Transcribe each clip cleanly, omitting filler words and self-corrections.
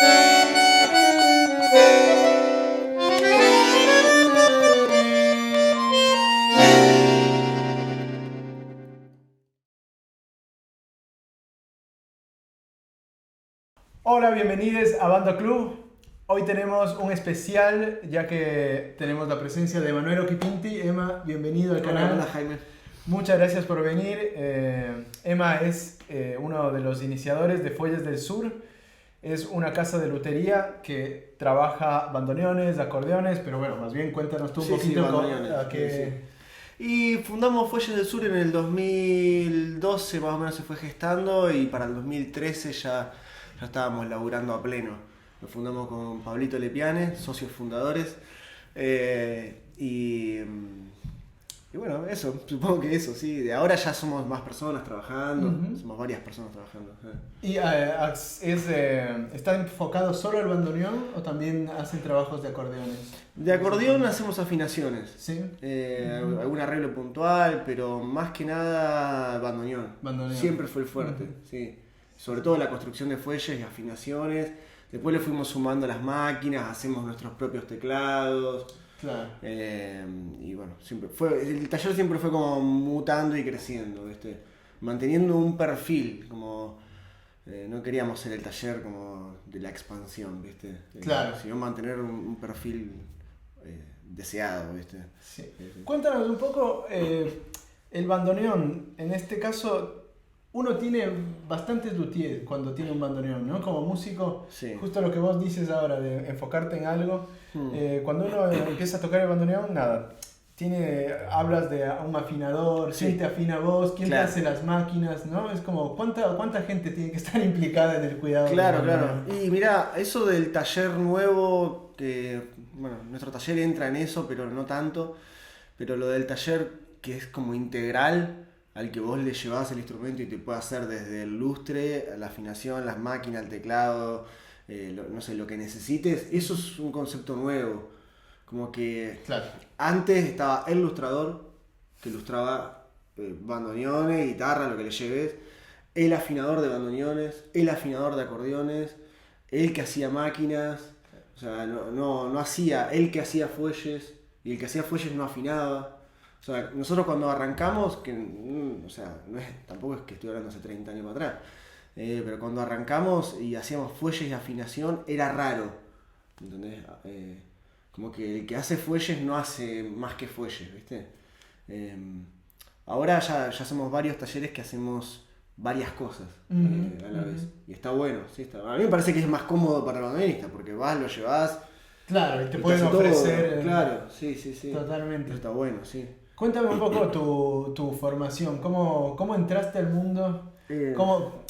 Hola, bienvenidos a Banda Club. Hoy tenemos un especial ya que tenemos la presencia de Emanuel Oquipinti. Emma, bienvenido al canal. Hola Jaime. Muchas gracias por venir. Emma es uno de los iniciadores de Fuelles del Sur. Es una casa de lutería que trabaja bandoneones, acordeones, pero bueno, más bien cuéntanos tú un poquito bandoneones. a qué... Y fundamos Fuelles del Sur en el 2012, más o menos se fue gestando, y para el 2013 ya estábamos laburando a pleno. Lo fundamos con Pablito Lepiane, socios fundadores, y bueno, eso, supongo que eso, sí. De ahora ya somos más personas trabajando, somos varias personas trabajando. ¿Y está enfocado solo al bandoneón o también hacen trabajos de acordeones? De acordeón hacemos afinaciones, ¿Sí? algún arreglo puntual, pero más que nada bandoneón. Siempre fue el fuerte, sí. Sobre todo la construcción de fuelles y afinaciones. Después le fuimos sumando las máquinas, hacemos nuestros propios teclados. Claro. Y bueno, el taller siempre fue como mutando y creciendo, ¿viste? Manteniendo un perfil, como no queríamos ser el taller como de la expansión, ¿viste? Claro. Sino mantener un perfil deseado, ¿viste? Sí. Cuéntanos un poco, el bandoneón, en este caso, uno tiene bastantes luthiers cuando tiene un bandoneón, ¿no? Como músico, Sí. Justo lo que vos dices ahora de enfocarte en algo, cuando uno empieza a tocar el bandoneón, nada, hablas de un afinador, Sí. quién te afina vos, quién Claro. te hace las máquinas, ¿no? Es como, ¿cuánta gente tiene que estar implicada en el cuidado Claro, del claro. bandoneón? Y mira, eso del taller nuevo, que bueno, nuestro taller entra en eso, pero no tanto. Pero lo del taller que es como integral, al que vos le llevás el instrumento y te puede hacer desde el lustre, la afinación, las máquinas, el teclado, no sé, lo que necesites, eso es un concepto nuevo. Como que Claro. antes estaba el lustrador, que ilustraba bandoneones, guitarra, lo que le lleves, el afinador de bandoneones, el afinador de acordeones, el que hacía máquinas, o sea, no hacía, el que hacía fuelles, y el que hacía fuelles no afinaba. O sea, nosotros cuando arrancamos, o sea, tampoco es que estoy hablando hace 30 años para atrás, pero cuando arrancamos y hacíamos fuelles y afinación, era raro, ¿entendés? Como que el que hace fuelles no hace más que fuelles, ¿viste? Ahora ya somos varios talleres que hacemos varias cosas a la vez. Y está bueno, sí, está. A mí me parece que es más cómodo para el bandoneonista, porque vas, lo llevas. Claro, y te Y pueden hace todo. ofrecer... Claro, sí. Totalmente. Pero está bueno, sí. Cuéntame un poco tu formación, ¿cómo entraste al mundo? ¿Cómo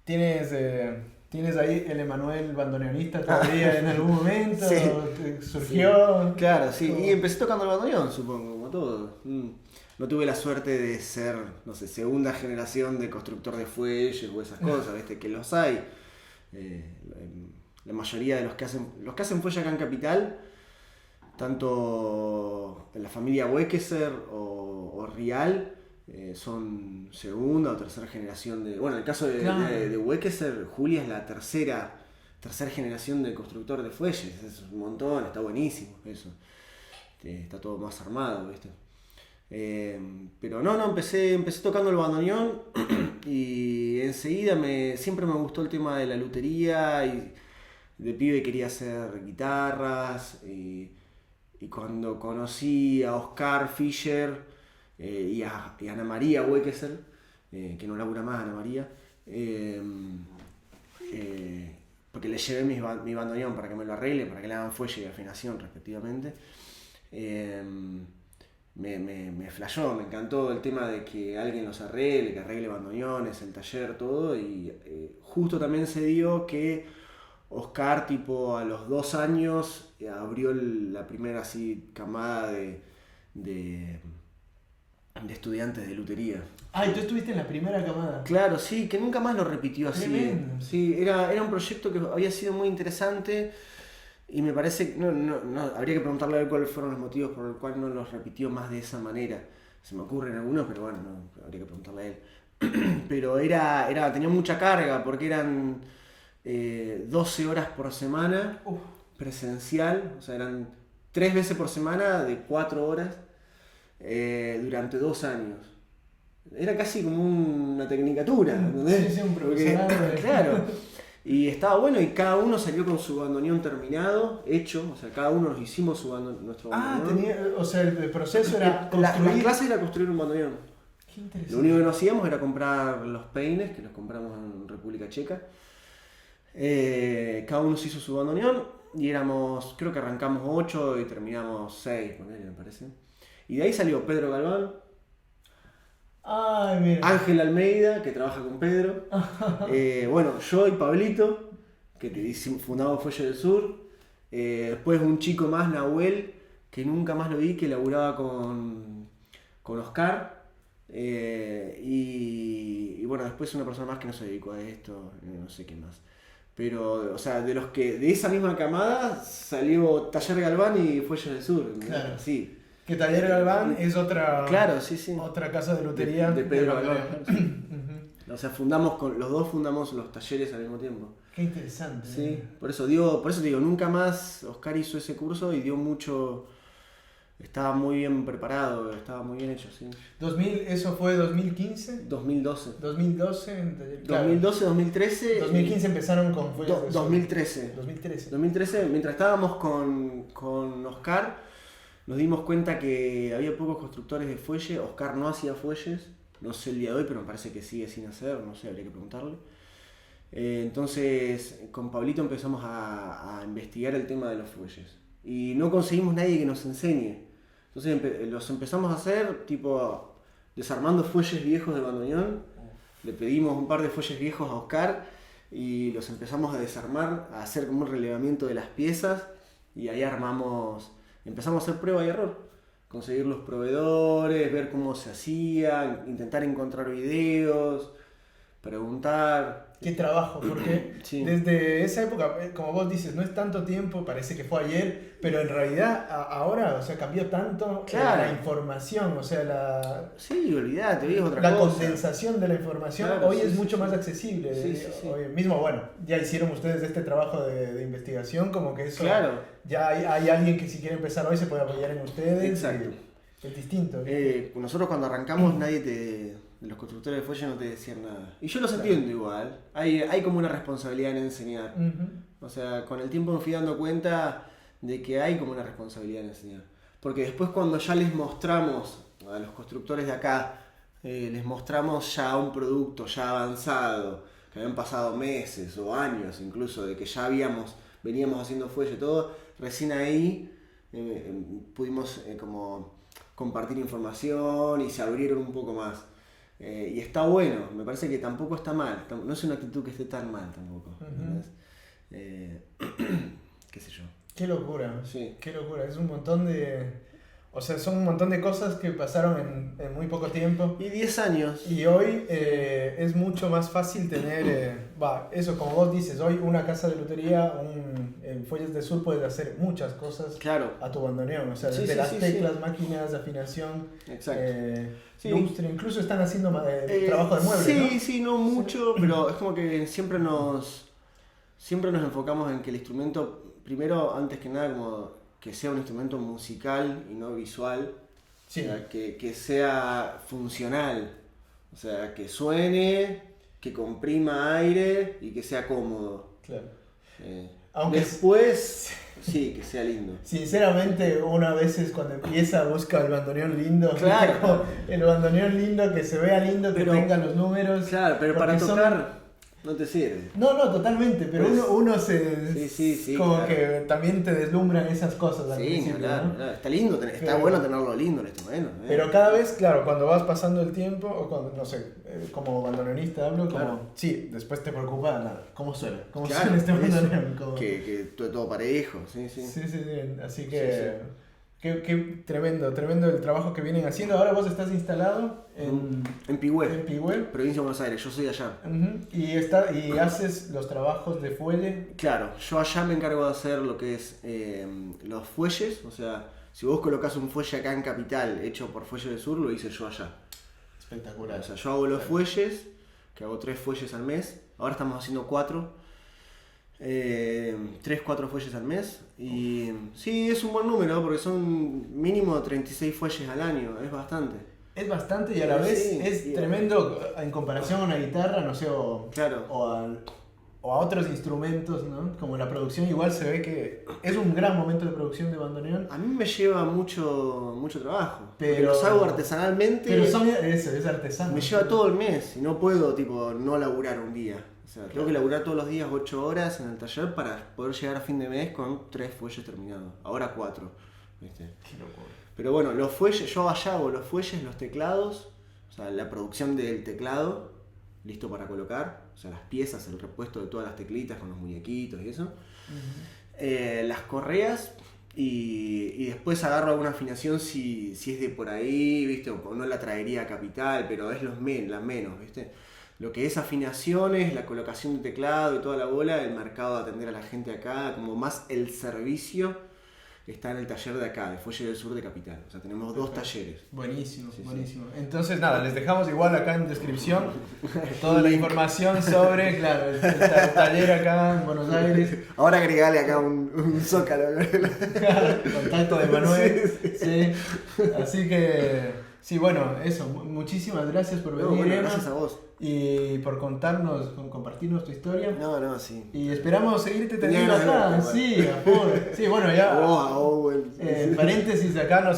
tienes ahí el Emanuel bandoneonista todavía en algún momento? Sí. ¿Te surgió? Claro, sí. ¿Cómo? Y empecé tocando el bandoneón, supongo, como todo. No tuve la suerte de ser, no sé, segunda generación de constructor de fuelles o esas cosas, ¿viste? Que los hay. La mayoría de los que hacen fuelle acá en Capital, tanto en la familia Wekeser o Rial, son segunda o tercera generación de... Bueno, en el caso Claro. de Wekeser, Julia es la tercera generación de constructor de fuelles. Es un montón, está buenísimo eso. Está todo más armado, ¿viste? Pero empecé tocando el bandoneón y enseguida siempre me gustó el tema de la lutería, y de pibe quería hacer guitarras, y cuando conocí a Oscar Fischer y a Ana María Wekeser, que no labura más Ana María, porque le llevé mi bandoneón para que me lo arregle, para que le hagan fuelle y afinación respectivamente. Me flashó, me encantó el tema de que alguien los arregle, que arregle bandoneones, el taller, todo. Y justo también se dio que Oscar, tipo a los 2 años, abrió la primera así camada de estudiantes de lutería. Ah, y tú estuviste en la primera camada. Claro, sí, que nunca más lo repitió así. Tremendo. Sí, era un proyecto que había sido muy interesante. Y me parece, habría que preguntarle a él cuáles fueron los motivos por los cuales no los repitió más de esa manera. Se me ocurren algunos, pero bueno, habría que preguntarle a él. Pero tenía mucha carga, porque eran 12 horas por semana, Uf. presencial, o sea, eran 3 veces por semana de 4 horas durante 2 años. Era casi como una tecnicatura, ¿entendés? Sí, un profesional. Claro. Y estaba bueno y cada uno salió con su bandoneón terminado, hecho, o sea, cada uno nos hicimos nuestro bandoneón. O sea, el proceso era La construir. clase era construir un bandoneón. Qué interesante. Lo único que no hacíamos era comprar los peines, que los compramos en República Checa. Cada uno se hizo su bandoneón y éramos, creo que arrancamos 8 y terminamos 6, me parece. Y de ahí salió Pedro Galván, Ay, mira. Ángel Almeida, que trabaja con Pedro. Bueno, yo y Pablito, que fundamos Fuelle del Sur. Después un chico más, Nahuel, que nunca más lo vi, que laburaba con Oscar. Y bueno, después una persona más que no se dedicó a esto, no sé qué más. Pero, o sea, de esa misma camada salió Taller Galván y Fuelle del Sur. Claro. Sí. Que Taller Galván es otra. Claro, sí. Otra casa de lutería. De Pedro de Galván. O sea, los dos fundamos los talleres al mismo tiempo. Qué interesante. Sí, por eso te digo, nunca más Oscar hizo ese curso y dio mucho. Estaba muy bien preparado, estaba muy bien hecho, sí. ¿Eso fue 2015? 2012. 2012, claro. 2012, 2013. 2015 empezaron con Fuelles del Sur. 2013. 2013, mientras estábamos con Oscar, nos dimos cuenta que había pocos constructores de fuelle. Oscar no hacía fuelles, no sé el día de hoy, pero me parece que sigue sin hacer, no sé, habría que preguntarle. Entonces, con Pablito empezamos a investigar el tema de los fuelles. Y no conseguimos nadie que nos enseñe. Entonces los empezamos a hacer, tipo, desarmando fuelles viejos de bandoneón. Le pedimos un par de fuelles viejos a Oscar y los empezamos a desarmar, a hacer como un relevamiento de las piezas. Y ahí empezamos a hacer prueba y error. Conseguir los proveedores, ver cómo se hacía, intentar encontrar videos, preguntar. Qué trabajo, porque Sí. desde esa época, como vos dices, no es tanto tiempo, parece que fue ayer, pero en realidad ahora, o sea, cambió tanto Claro. la información, o sea, Sí, olvidate, hoy es otra la cosa. condensación de la información Claro, hoy sí, es sí, mucho sí. más accesible. Sí. Hoy mismo, bueno, ya hicieron ustedes este trabajo de investigación, como que eso, Claro. ya hay alguien que si quiere empezar hoy se puede apoyar en ustedes. Exacto. Es distinto. Nosotros cuando arrancamos de los constructores de fuelle no te decían nada. Y yo los entiendo igual. Hay como una responsabilidad en enseñar. Ujú. O sea, con el tiempo me fui dando cuenta de que hay como una responsabilidad en enseñar. Porque después cuando ya les mostramos a los constructores de acá, les mostramos ya un producto ya avanzado, que habían pasado meses o años incluso, de que ya veníamos haciendo fuelle y todo, recién ahí pudimos como compartir información y se abrieron un poco más. Y está bueno, me parece que tampoco está mal, no es una actitud que esté tan mal tampoco. Qué sé yo. Qué locura, Sí. qué locura, es un montón de... O sea, son un montón de cosas que pasaron en muy poco tiempo. Y 10 años. Y hoy es mucho más fácil tener, eso como vos dices, hoy una casa de lutería, en Fuelles del Sur puedes hacer muchas cosas Claro. a tu bandoneón, o sea, Sí, desde sí, las sí, teclas, sí. máquinas, afinación, Exacto. Sí. lustre, incluso están haciendo trabajo de muebles, sí, ¿no? Sí, no mucho, pero es como que siempre nos enfocamos en que el instrumento, primero, antes que nada, como que sea un instrumento musical y no visual. Sí. O sea, que sea funcional, o sea, que suene, que comprima aire y que sea cómodo. Claro. Aunque después, sí, que sea lindo. Sinceramente, uno a veces cuando empieza busca el bandoneón lindo. Claro. El bandoneón lindo, que se vea lindo, que Pero- tenga los números. Claro, pero para porque son- tocar no te sirve. No, totalmente, pero Pues- uno se... Sí, como claro. que también te deslumbran esas cosas al Sí, principio, claro, ¿no? claro. Está lindo, está Pero- bueno tenerlo lindo el instrumento. Pero cada vez, claro, cuando vas pasando el tiempo, o cuando, no sé, como bandoneonista hablo, como, Claro. sí, después te preocupa, nada, ¿cómo suena? ¿Cómo Claro, suena este por eso. bandoneón? Como- Que todo parejo, sí. Sí, así Sí, que... Qué tremendo el trabajo que vienen haciendo. Ahora vos estás instalado En Pigüé, en Pigüé. provincia de Buenos Aires, yo soy allá. Ujú, y haces los trabajos de fuelle. Claro, yo allá me encargo de hacer lo que es los fuelles, o sea, si vos colocás un fuelle acá en Capital hecho por Fuelle del Sur, lo hice yo allá. Espectacular. O sea, yo hago los fuelles, que hago 3 fuelles al mes, ahora estamos haciendo 4. 3, 4 fuelles al mes. Y sí, es un buen número porque son mínimo 36 fuelles al año, es bastante. Es bastante y a la vez Sí, es sí, tremendo en comparación a una guitarra, no sé, Claro. o a otros instrumentos, ¿no? Como la producción igual se ve que es un gran momento de producción de bandoneón. A mí me lleva mucho trabajo. Pero Pero- los hago artesanalmente. Pero eso, es artesano. Me lleva todo el mes y no puedo tipo no laburar un día. O sea, tengo que laburar todos los días 8 horas en el taller para poder llegar a fin de mes con 3 fuelles terminados. Ahora 4. ¿Viste? Qué locura. Pero bueno, los fuelles, yo allá hago los fuelles, los teclados, o sea, la producción del teclado, listo para colocar, o sea, las piezas, el repuesto de todas las teclitas con los muñequitos y eso. Las correas y después agarro alguna afinación si es de por ahí, ¿viste? O no la traería a Capital, pero es la menos, ¿viste? Lo que es afinaciones, la colocación de teclado y toda la bola, el mercado de atender a la gente acá, como más el servicio está en el taller de acá, de Fuelle del Sur de Capital. O sea, tenemos 2 talleres. Buenísimo, Sí, buenísimo. Entonces, nada, les dejamos igual acá en descripción toda la información sobre, claro, el taller acá en Buenos Aires. Ahora agregale acá un zócalo. Contacto de Manuel. Sí. Así que, sí, bueno, eso. Muchísimas gracias por venir, Bueno, Emma, gracias a vos. y por compartirnos tu historia. No, sí. Y esperamos seguirte Tenía teniendo ganas de acá. verte, Sí, a full. Sí, bueno, ya. A Owen. Paréntesis, acá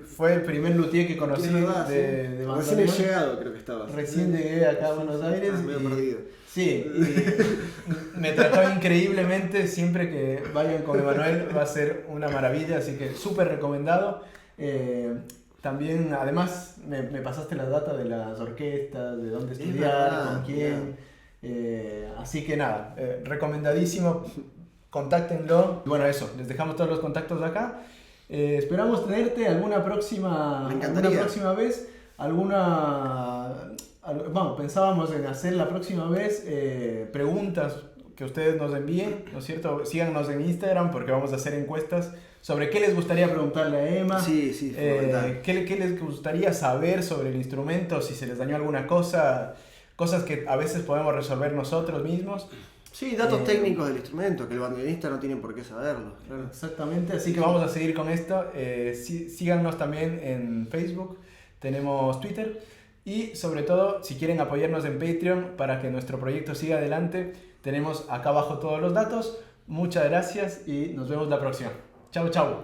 fue el primer luthier que conocí Es verdad, de Recién he bandoneón. llegado, creo que estabas. Recién llegué acá a Buenos Aires. Medio perdido. Sí, y me trató increíblemente. Siempre que vayan con Emanuel va a ser una maravilla, así que súper recomendado. También, además, me pasaste la data de las orquestas, de dónde estudiar, verdad, con quién. Así que nada, recomendadísimo. Contáctenlo. Bueno, eso, les dejamos todos los contactos acá. Esperamos tenerte alguna próxima vez. Bueno, pensábamos en hacer la próxima vez preguntas que ustedes nos envíen, ¿no es cierto? Síganos en Instagram porque vamos a hacer encuestas sobre qué les gustaría preguntarle a Emma. Sí, fundamental. ¿Qué les gustaría saber sobre el instrumento, si se les dañó alguna cosa, cosas que a veces podemos resolver nosotros mismos. Sí, datos técnicos del instrumento, que el bandoneonista no tiene por qué saberlo. Claro. Exactamente, así que vamos a seguir con esto. Síganos también en Facebook, tenemos Twitter y sobre todo si quieren apoyarnos en Patreon para que nuestro proyecto siga adelante, tenemos acá abajo todos los datos. Muchas gracias y nos vemos la próxima. Chao, chao.